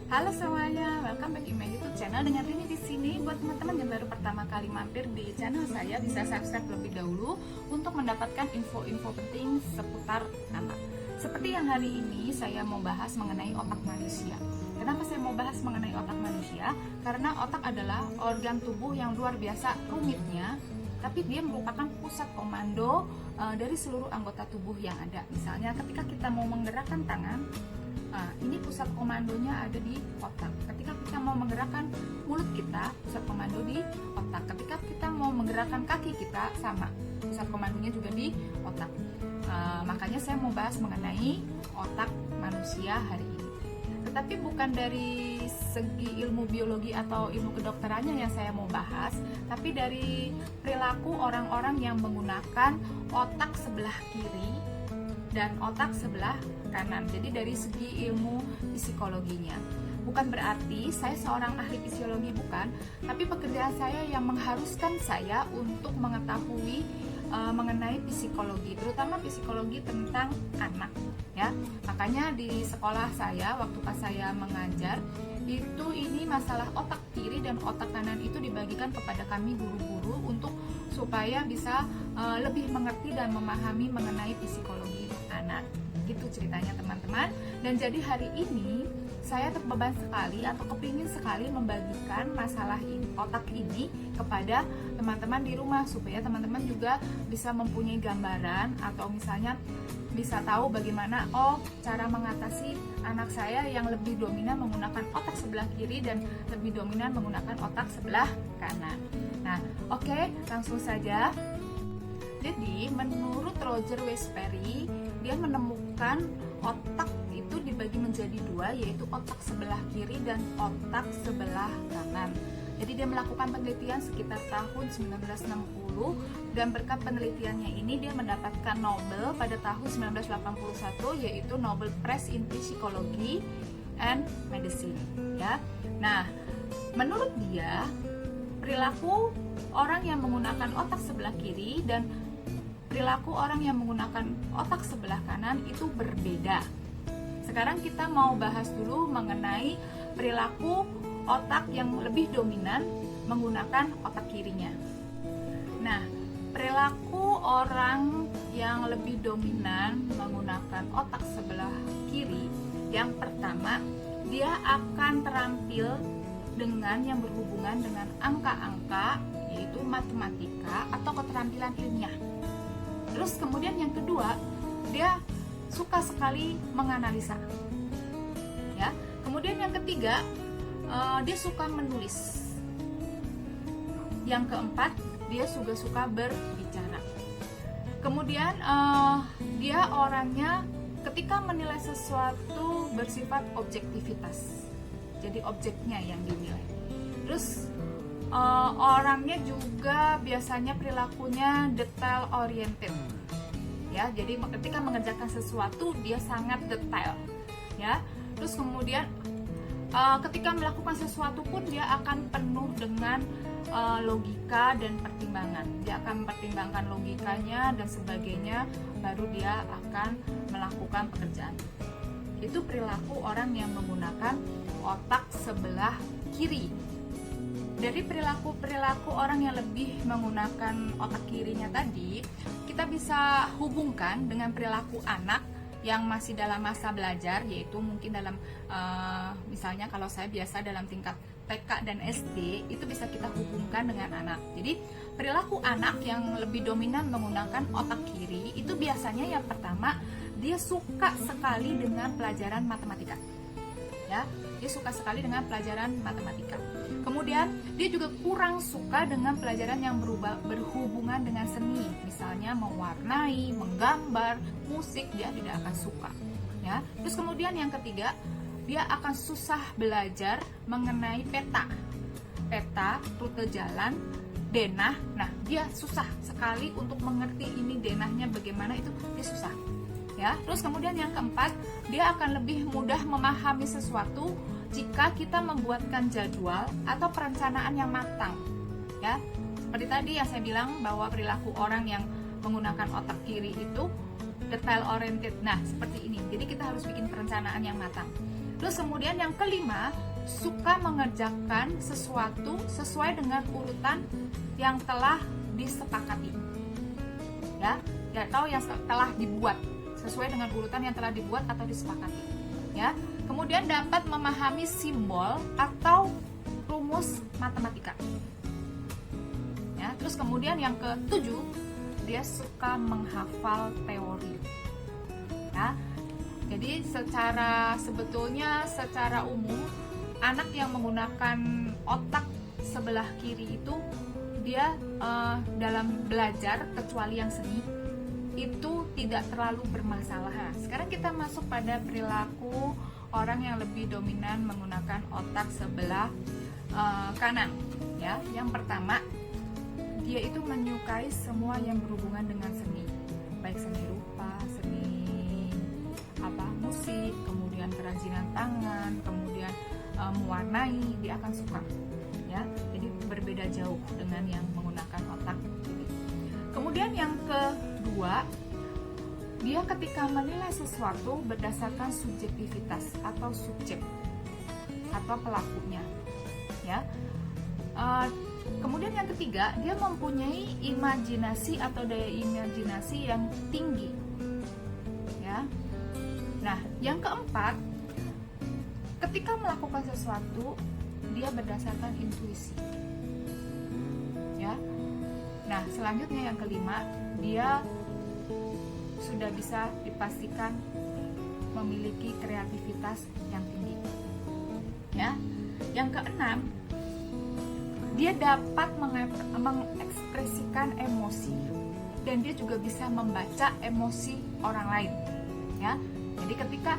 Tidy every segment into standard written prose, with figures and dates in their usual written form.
Halo semuanya, welcome back to my YouTube channel. Dengan ini di sini buat teman-teman yang baru pertama kali mampir di channel saya, bisa subscribe terlebih dahulu untuk mendapatkan info-info penting seputar anak. Seperti yang hari ini saya mau bahas mengenai otak manusia. Kenapa saya mau bahas mengenai otak manusia? Karena otak adalah organ tubuh yang luar biasa rumitnya, tapi dia merupakan pusat komando dari seluruh anggota tubuh yang ada. Misalnya ketika kita mau menggerakkan tangan, ini pusat komandonya ada di otak. Ketika kita mau menggerakkan mulut kita, pusat komando di otak. Ketika kita mau menggerakkan kaki kita, sama, pusat komandonya juga di otak. Makanya saya mau bahas mengenai otak manusia hari ini. Tetapi bukan dari segi ilmu biologi atau ilmu kedokterannya yang saya mau bahas, tapi dari perilaku orang-orang yang menggunakan otak sebelah kiri dan otak sebelah kanan. Jadi dari segi ilmu psikologinya. Bukan berarti saya seorang ahli fisiologi, bukan, tapi pekerjaan saya yang mengharuskan saya untuk mengetahui mengenai psikologi, terutama psikologi tentang anak, ya. Makanya di sekolah saya waktu pas saya mengajar itu, ini masalah otak kiri dan otak kanan itu dibagikan kepada kami guru-guru untuk supaya bisa lebih mengerti dan memahami mengenai psikologi anak. Gitu ceritanya teman-teman. Dan jadi hari ini saya terbeban sekali atau kepingin sekali membagikan masalah ini, otak ini, kepada teman-teman di rumah, supaya teman-teman juga bisa mempunyai gambaran atau misalnya bisa tahu bagaimana cara mengatasi anak saya yang lebih dominan menggunakan otak sebelah kiri dan lebih dominan menggunakan otak sebelah kanan. Nah, oke, langsung saja. Jadi menurut Roger Westbury, dia menemukan otak itu dibagi menjadi dua, yaitu otak sebelah kiri dan otak sebelah kanan. Jadi dia melakukan penelitian sekitar tahun 1960, dan berkat penelitiannya ini dia mendapatkan Nobel pada tahun 1981, yaitu Nobel Prize in Psychology and Medicine, ya. Nah, menurut dia perilaku orang yang menggunakan otak sebelah kiri dan perilaku orang yang menggunakan otak sebelah kanan itu berbeda. Sekarang kita mau bahas dulu mengenai perilaku otak yang lebih dominan menggunakan otak kirinya. Nah, perilaku orang yang lebih dominan menggunakan otak sebelah kiri, yang pertama, dia akan terampil dengan yang berhubungan dengan angka-angka, yaitu matematika atau keterampilan ilmiah. Terus kemudian yang kedua, dia suka sekali menganalisa, ya. Kemudian yang ketiga, dia suka menulis. Yang keempat, dia juga suka berbicara. Kemudian dia orangnya ketika menilai sesuatu bersifat objektivitas, jadi objeknya yang dinilai. Terus orangnya juga biasanya perilakunya detail oriented, ya. Jadi ketika mengerjakan sesuatu dia sangat detail, ya. Terus kemudian ketika melakukan sesuatu pun dia akan penuh dengan logika dan pertimbangan. Dia akan mempertimbangkan logikanya dan sebagainya, baru dia akan melakukan pekerjaan. Itu perilaku orang yang menggunakan otak sebelah kiri. Dari perilaku orang yang lebih menggunakan otak kirinya tadi, kita bisa hubungkan dengan perilaku anak yang masih dalam masa belajar, yaitu mungkin dalam misalnya kalau saya biasa dalam tingkat TK dan SD, itu bisa kita hubungkan dengan anak. Jadi perilaku anak yang lebih dominan menggunakan otak kiri itu biasanya yang pertama, dia suka sekali dengan pelajaran matematika, ya. Dia suka sekali dengan pelajaran matematika. Kemudian dia juga kurang suka dengan pelajaran yang berhubungan dengan seni, misalnya mewarnai, menggambar, musik, dia tidak akan suka, ya. Terus kemudian yang ketiga, dia akan susah belajar mengenai peta, rute jalan, denah. Nah, dia susah sekali untuk mengerti ini denahnya bagaimana, itu dia susah, ya. Terus kemudian yang keempat, dia akan lebih mudah memahami sesuatu jika kita membuatkan jadwal atau perencanaan yang matang, ya. Seperti tadi yang saya bilang bahwa perilaku orang yang menggunakan otak kiri itu detail oriented. Nah, seperti ini. Jadi kita harus bikin perencanaan yang matang. Terus kemudian yang kelima, suka mengerjakan sesuatu sesuai dengan urutan yang telah disepakati, ya, atau yang telah dibuat, sesuai dengan urutan yang telah dibuat atau disepakati, ya. Kemudian dapat memahami simbol atau rumus matematika, ya. Terus kemudian yang ketujuh, dia suka menghafal teori, ya. Jadi sebetulnya secara umum anak yang menggunakan otak sebelah kiri itu dia dalam belajar, kecuali yang seni, itu tidak terlalu bermasalah. Nah, sekarang kita masuk pada perilaku orang yang lebih dominan menggunakan otak sebelah kanan, ya. Yang pertama, dia itu menyukai semua yang berhubungan dengan seni, baik seni rupa, seni musik, kemudian kerajinan tangan, kemudian mewarnai, dia akan suka, ya. Jadi berbeda jauh dengan yang menggunakan otak kiri. Kemudian yang kedua, dia ketika menilai sesuatu berdasarkan subjektivitas atau subjek atau pelakunya, ya. Kemudian yang ketiga, dia mempunyai imajinasi atau daya imajinasi yang tinggi, ya. Nah, yang keempat, ketika melakukan sesuatu dia berdasarkan intuisi, ya. Nah, selanjutnya yang kelima, dia sudah bisa dipastikan memiliki kreativitas yang tinggi, ya. Yang keenam, dia dapat mengekspresikan emosi dan dia juga bisa membaca emosi orang lain, ya. Jadi ketika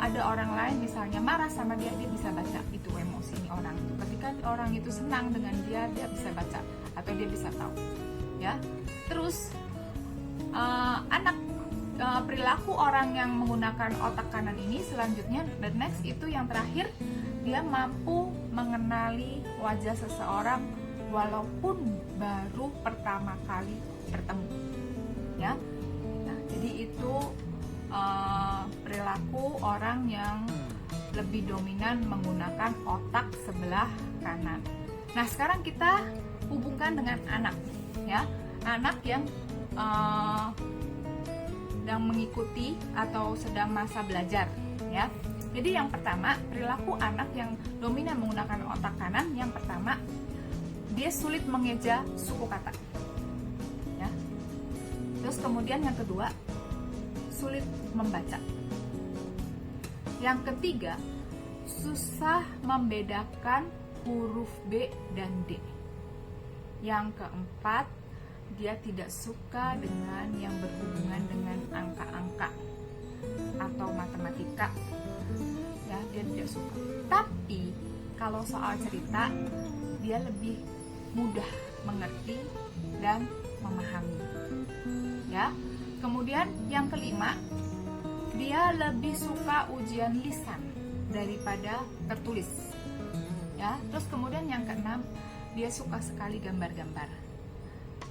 ada orang lain misalnya marah sama dia, dia bisa baca itu emosinya orang itu. Ketika orang itu senang dengan dia bisa baca atau dia bisa tahu, ya. Terus perilaku orang yang menggunakan otak kanan ini selanjutnya, the next itu yang terakhir, dia mampu mengenali wajah seseorang walaupun baru pertama kali bertemu, ya. Nah, jadi itu perilaku orang yang lebih dominan menggunakan otak sebelah kanan. Nah, sekarang kita hubungkan dengan anak, ya. Anak yang sedang mengikuti atau sedang masa belajar, ya. Jadi yang pertama, perilaku anak yang dominan menggunakan otak kanan, yang pertama, dia sulit mengeja suku kata, ya. Terus kemudian yang kedua, sulit membaca. Yang ketiga, susah membedakan huruf B dan D. Yang keempat, dia tidak suka dengan yang berhubungan dengan angka-angka atau matematika, ya, dia tidak suka. Tapi kalau soal cerita, dia lebih mudah mengerti dan memahami, ya. Kemudian yang kelima, dia lebih suka ujian lisan daripada tertulis, ya. Terus kemudian yang keenam, dia suka sekali gambar-gambar,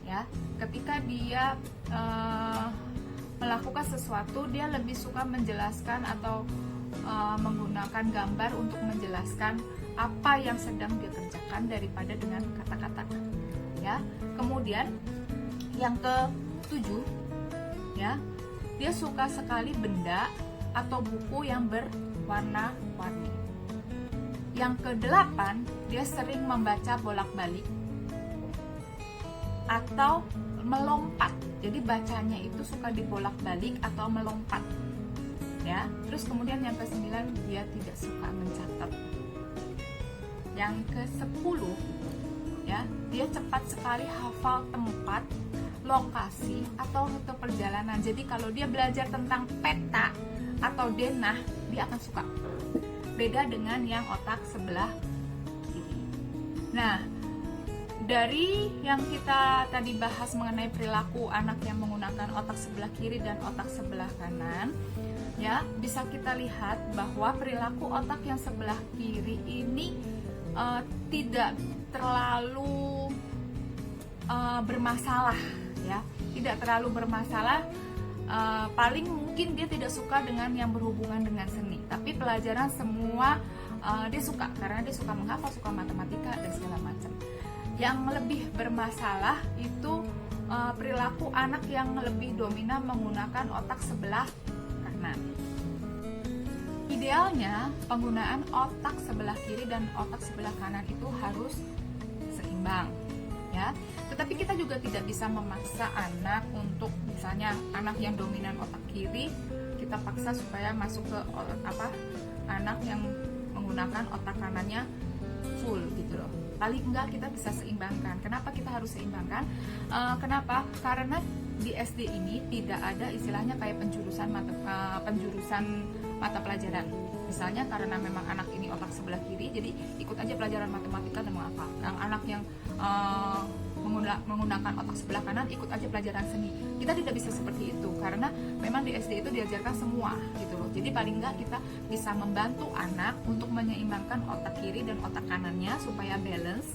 ya. Ketika dia melakukan sesuatu, dia lebih suka menjelaskan atau menggunakan gambar untuk menjelaskan apa yang sedang dia kerjakan daripada dengan kata-kata, ya. Kemudian yang ketujuh, ya, dia suka sekali benda atau buku yang berwarna-warni. Yang kedelapan, dia sering membaca bolak-balik atau melompat. Jadi bacanya itu suka dibolak-balik atau melompat, ya. Terus kemudian yang kesembilan, dia tidak suka mencatat. Yang ke-10, ya, dia cepat sekali hafal tempat, lokasi atau rute perjalanan. Jadi kalau dia belajar tentang peta atau denah, dia akan suka. Beda dengan yang otak sebelah kiri. Nah, dari yang kita tadi bahas mengenai perilaku anak yang menggunakan otak sebelah kiri dan otak sebelah kanan, ya, bisa kita lihat bahwa perilaku otak yang sebelah kiri ini tidak terlalu bermasalah, ya, tidak terlalu bermasalah paling mungkin dia tidak suka dengan yang berhubungan dengan seni, tapi pelajaran semua dia suka, karena dia suka menghafal, suka matematika dan segala macam. Yang lebih bermasalah itu perilaku anak yang lebih dominan menggunakan otak sebelah kanan. Idealnya penggunaan otak sebelah kiri dan otak sebelah kanan itu harus seimbang, ya. Tetapi kita juga tidak bisa memaksa anak untuk, misalnya anak yang dominan otak kiri, kita paksa supaya masuk ke anak yang menggunakan otak kanannya full gitu loh. Paling enggak kita bisa seimbangkan. Kenapa kita harus seimbangkan? Kenapa? Karena di SD ini tidak ada istilahnya kayak penjurusan mata pelajaran. Misalnya karena memang anak ini otak sebelah kiri, jadi ikut aja pelajaran matematika dan menghafal. Yang anak yang menggunakan otak sebelah kanan ikut aja pelajaran seni. Kita tidak bisa seperti itu karena memang di SD itu diajarkan semua gitu loh. Jadi paling enggak kita bisa membantu anak untuk menyeimbangkan otak kiri dan otak kanannya supaya balance.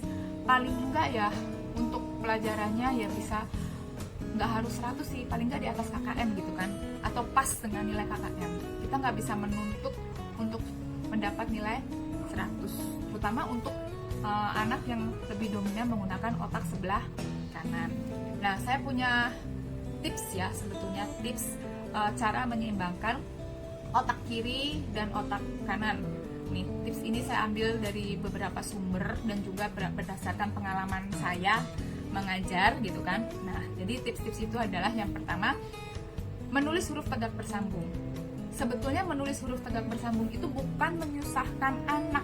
Paling enggak ya untuk pelajarannya ya bisa, nggak harus 100 sih, paling nggak di atas KKM gitu kan, atau pas dengan nilai KKM. Kita nggak bisa menuntut untuk mendapat nilai 100, terutama untuk anak yang lebih dominan menggunakan otak sebelah kanan. Nah, saya punya tips ya, sebetulnya tips cara menyeimbangkan otak kiri dan otak kanan. Nih, tips ini saya ambil dari beberapa sumber dan juga berdasarkan pengalaman saya mengajar gitu kan. Nah, jadi tips-tips itu adalah yang pertama, menulis huruf tegak bersambung. Sebetulnya menulis huruf tegak bersambung itu bukan menyusahkan anak.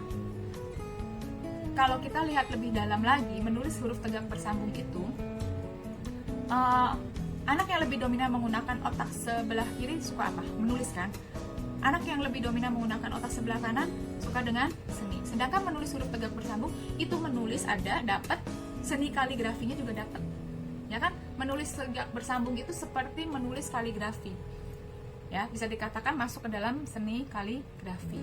Kalau kita lihat lebih dalam lagi, menulis huruf tegak bersambung itu anak yang lebih dominan menggunakan otak sebelah kiri suka apa? Menulis kan? Anak yang lebih dominan menggunakan otak sebelah kanan suka dengan seni. Sedangkan menulis huruf tegak bersambung itu menulis ada, dapat, seni kaligrafinya juga dapat, ya kan? Menulis tegak bersambung itu seperti menulis kaligrafi, ya, bisa dikatakan masuk ke dalam seni kaligrafi.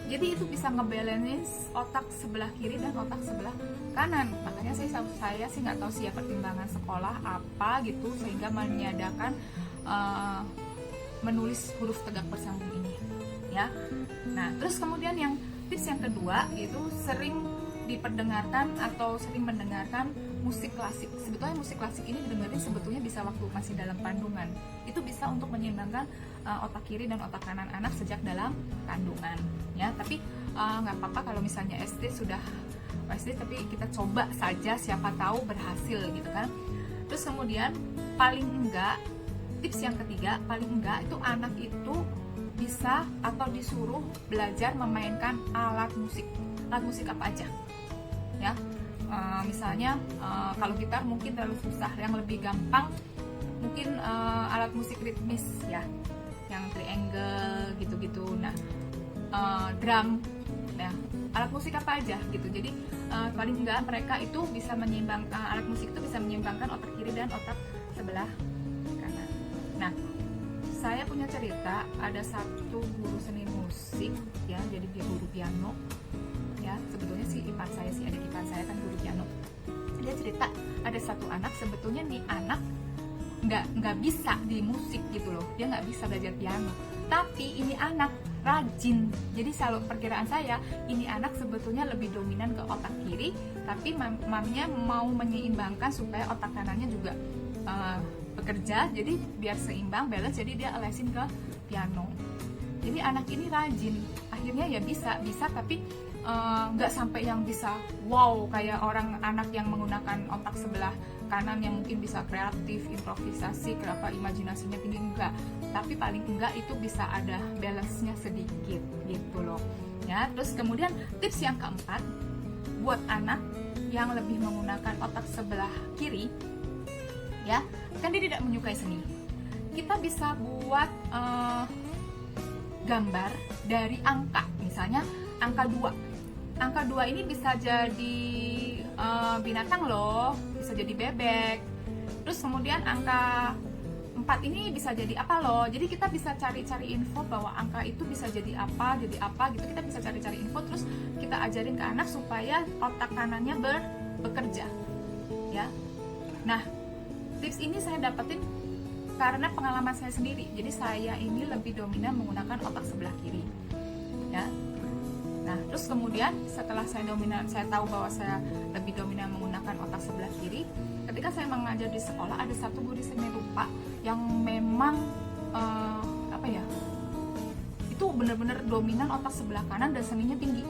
Jadi itu bisa ngebalance otak sebelah kiri dan otak sebelah kanan. Makanya saya sih nggak tahu sih ya pertimbangan sekolah apa gitu sehingga meniadakan menulis huruf tegak bersambung ini, ya. Nah, terus kemudian yang tips yang kedua itu sering diperdengarkan atau sering mendengarkan musik klasik. Sebetulnya musik klasik ini didengarin sebetulnya bisa waktu masih dalam kandungan. Itu bisa untuk menyeimbangkan otak kiri dan otak kanan anak sejak dalam kandungan, ya. Tapi nggak apa-apa kalau misalnya SD sudah tapi kita coba saja, siapa tahu berhasil gitu kan. Terus kemudian paling enggak, tips yang ketiga, paling enggak itu anak itu bisa atau disuruh belajar memainkan alat musik. Alat musik apa aja, ya. Misalnya kalau gitar mungkin terlalu susah, yang lebih gampang mungkin alat musik ritmis ya, yang triangle gitu-gitu. Nah, drum, ya, alat musik apa aja gitu. Jadi paling enggak mereka itu bisa menyeimbangkan, alat musik itu bisa menyeimbangkan otak kiri dan otak sebelah kanan. Nah, saya punya cerita, ada satu guru seni musik ya, jadi dia guru piano ya. Sebetulnya sih ipar saya, sih adik ipar saya kan guru piano. Dia cerita ada satu anak, sebetulnya nih anak nggak bisa di musik gitu loh, dia nggak bisa belajar piano, tapi ini anak rajin. Jadi selalu perkiraan saya, ini anak sebetulnya lebih dominan ke otak kiri, tapi mamnya mau menyeimbangkan supaya otak kanannya juga bekerja, jadi biar seimbang, balance, jadi dia lesin ke piano. Jadi anak ini rajin, akhirnya ya bisa tapi nggak sampai yang bisa wow kayak anak yang menggunakan otak sebelah kanan yang mungkin bisa kreatif, improvisasi, imajinasinya tinggi, enggak. Tapi paling enggak itu bisa ada balance-nya sedikit gitu loh, ya. Terus kemudian tips yang keempat, buat anak yang lebih menggunakan otak sebelah kiri, ya, kan dia tidak menyukai seni, kita bisa buat gambar dari angka. Misalnya angka 2. Angka 2 ini bisa jadi binatang loh, bisa jadi bebek. Terus kemudian angka 4 ini bisa jadi apa loh. Jadi kita bisa cari-cari info bahwa angka itu bisa jadi apa gitu. Kita bisa cari-cari info, terus kita ajarin ke anak supaya otak kanannya bekerja, ya. Nah, tips ini saya dapetin karena pengalaman saya sendiri. Jadi saya ini lebih dominan menggunakan otak sebelah kiri, ya. Nah, terus kemudian setelah saya tahu bahwa saya lebih dominan menggunakan otak sebelah kiri. Ketika saya mengajar di sekolah, ada satu guru seni rupa yang memang itu benar-benar dominan otak sebelah kanan dan seninya tinggi.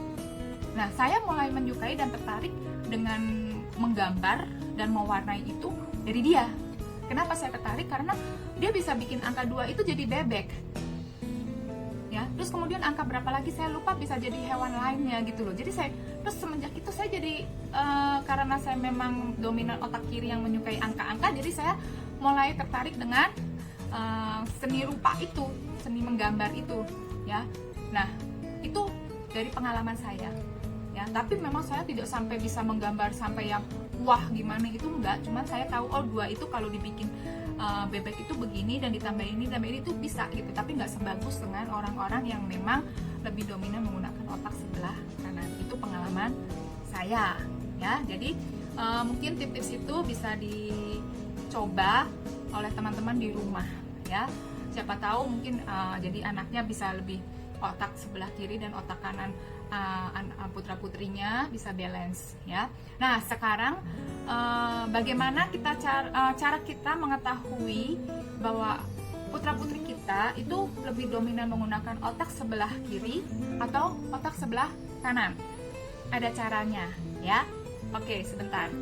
Nah, saya mulai menyukai dan tertarik dengan menggambar dan mewarnai itu dari dia. Kenapa saya tertarik? Karena dia bisa bikin angka 2 itu jadi bebek. Ya, terus kemudian angka berapa lagi saya lupa, bisa jadi hewan lainnya gitu loh. Jadi terus semenjak itu saya jadi karena saya memang dominan otak kiri yang menyukai angka-angka, jadi saya mulai tertarik dengan seni rupa itu, seni menggambar itu, ya. Nah, itu dari pengalaman saya, ya. Tapi memang saya tidak sampai bisa menggambar sampai yang wah gimana itu, enggak. Cuman saya tahu, oh 2 itu kalau dibikin bebek itu begini dan ditambah ini itu bisa gitu. Tapi nggak sebagus dengan orang-orang yang memang lebih dominan menggunakan otak sebelah kanan. Itu pengalaman saya, ya. Jadi mungkin tips-tips itu bisa dicoba oleh teman-teman di rumah, ya. Siapa tahu mungkin jadi anaknya bisa lebih otak sebelah kiri dan otak kanan putra-putrinya bisa balance, ya. Nah, sekarang bagaimana kita cara kita mengetahui bahwa putra-putri kita itu lebih dominan menggunakan otak sebelah kiri atau otak sebelah kanan? Ada caranya, ya. Oke, sebentar.